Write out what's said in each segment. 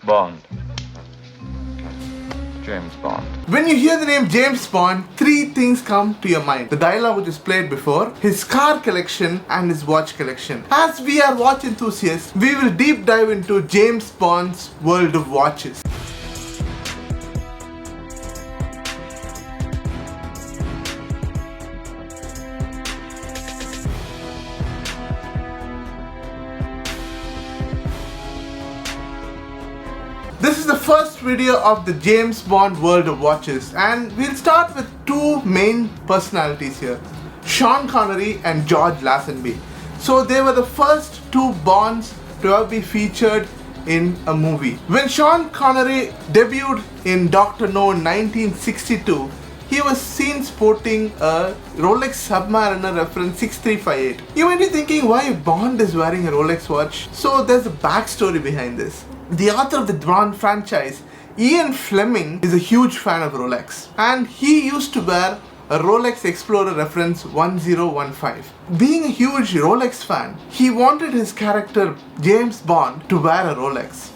Bond. James Bond. When you hear the name James Bond, three things come to your mind. The dialogue which is played before, his car collection and his watch collection. As we are watch enthusiasts, we will deep dive into James Bond's world of watches. This is the first video of the James Bond world of watches, and we'll start with two main personalities here, Sean Connery and George Lazenby. So they were the first two Bonds to ever be featured in a movie. When Sean Connery debuted in Dr. No in 1962, he was seen sporting a Rolex Submariner reference 6358. You might be thinking why Bond is wearing a Rolex watch. So there's a backstory behind this. The author of the Bond franchise, Ian Fleming, is a huge fan of Rolex, and he used to wear a Rolex Explorer reference 1015. Being a huge Rolex fan, he wanted his character James Bond to wear a Rolex.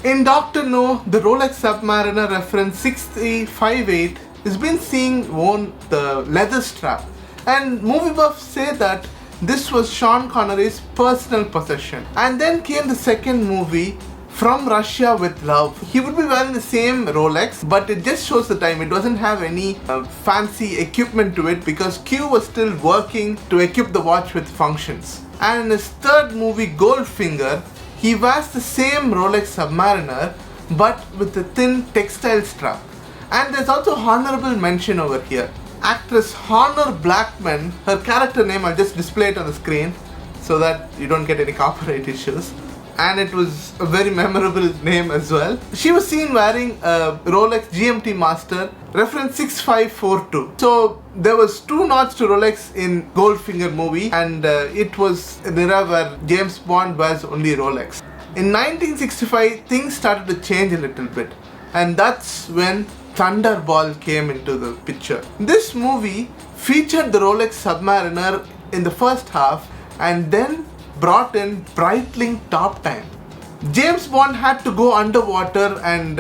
In Dr. No, the Rolex Submariner reference 6358 has been seen worn the leather strap, and movie buffs say that this was Sean Connery's personal possession. And then came the second movie, From Russia with Love. He would be wearing the same Rolex, but it just shows the time. It doesn't have any fancy equipment to it because Q was still working to equip the watch with functions. And in his third movie, Goldfinger, he wears the same Rolex Submariner but with a thin textile strap. And there's also honorable mention over here. Actress Honor Blackman, her character name, I'll just display it on the screen so that you don't get any copyright issues. And it was a very memorable name as well. She was seen wearing a Rolex GMT Master reference 6542. So there was two nods to Rolex in Goldfinger movie, and it was an era where James Bond wears only Rolex. In 1965, things started to change a little bit, and that's when Thunderball came into the picture. This movie featured the Rolex Submariner in the first half and then brought in Breitling Top Time. James Bond had to go underwater and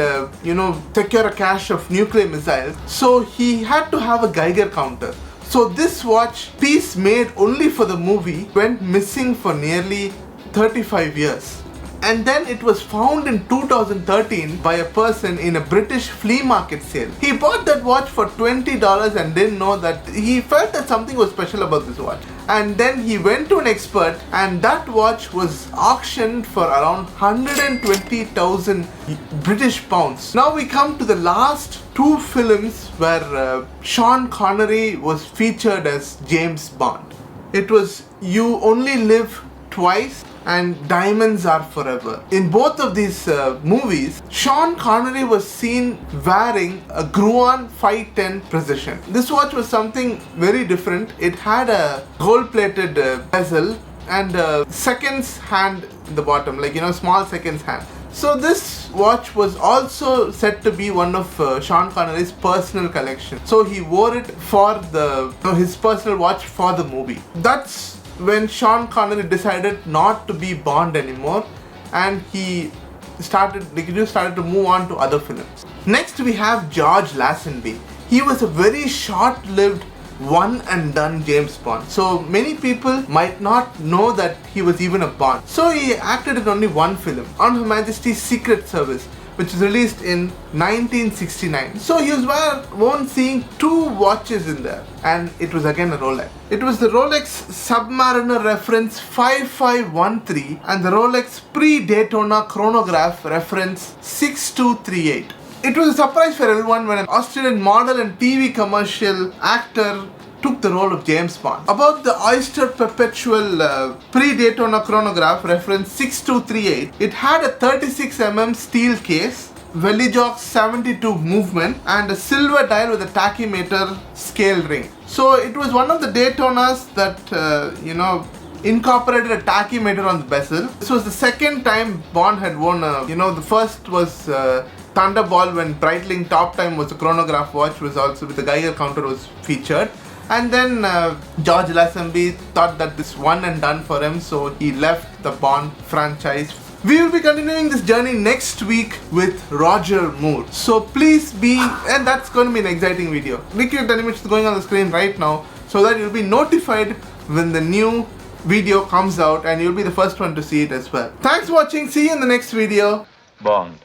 secure a cache of nuclear missiles, so he had to have a Geiger counter. So this watch, piece made only for the movie, went missing for nearly 35 years. And then it was found in 2013 by a person in a British flea market sale. He bought that watch for $20 and didn't know that he felt that something was special about this watch. And then he went to an expert, and that watch was auctioned for around 120,000 British pounds. Now we come to the last two films where Sean Connery was featured as James Bond. It was You Only Live Twice and Diamonds Are Forever. In both of these movies, Sean Connery was seen wearing a Gruan 510 Precision. This watch was something very different. It had a gold-plated bezel and a seconds hand in the bottom, small seconds hand. So this watch was also said to be one of Sean Connery's personal collection. So he wore it for his personal watch for the movie. That's when Sean Connery decided not to be Bond anymore, and he started to move on to other films. Next we have George Lazenby. He was a very short-lived one and done James Bond. So many people might not know that he was even a Bond. So he acted in only one film, on Her Majesty Secret Service, which was released in 1969. So he was seeing two watches in there, and it was again a Rolex. It was the Rolex Submariner reference 5513 and the Rolex pre-Daytona chronograph reference 6238. It was a surprise for everyone when an Australian model and TV commercial actor took the role of James Bond. About the Oyster Perpetual pre-Daytona chronograph reference 6238, it had a 36mm steel case, Velijox 72 movement, and a silver dial with a tachymeter scale ring. So it was one of the Daytonas that incorporated a tachymeter on the bezel. This was the second time Bond had worn the first was Thunderball, when Breitling Top Time was a chronograph watch, was also with the Geiger counter was featured. And then George Lazenby thought that this one and done for him, so he left the Bond franchise We will be continuing this journey next week with Roger Moore. So please be, and that's going to be an exciting video. Click your animation going on the screen right now so that you'll be notified when the new video comes out and you'll be the first one to see it as well. Thanks for watching. See you in the next video. Bond.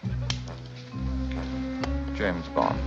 James Bond.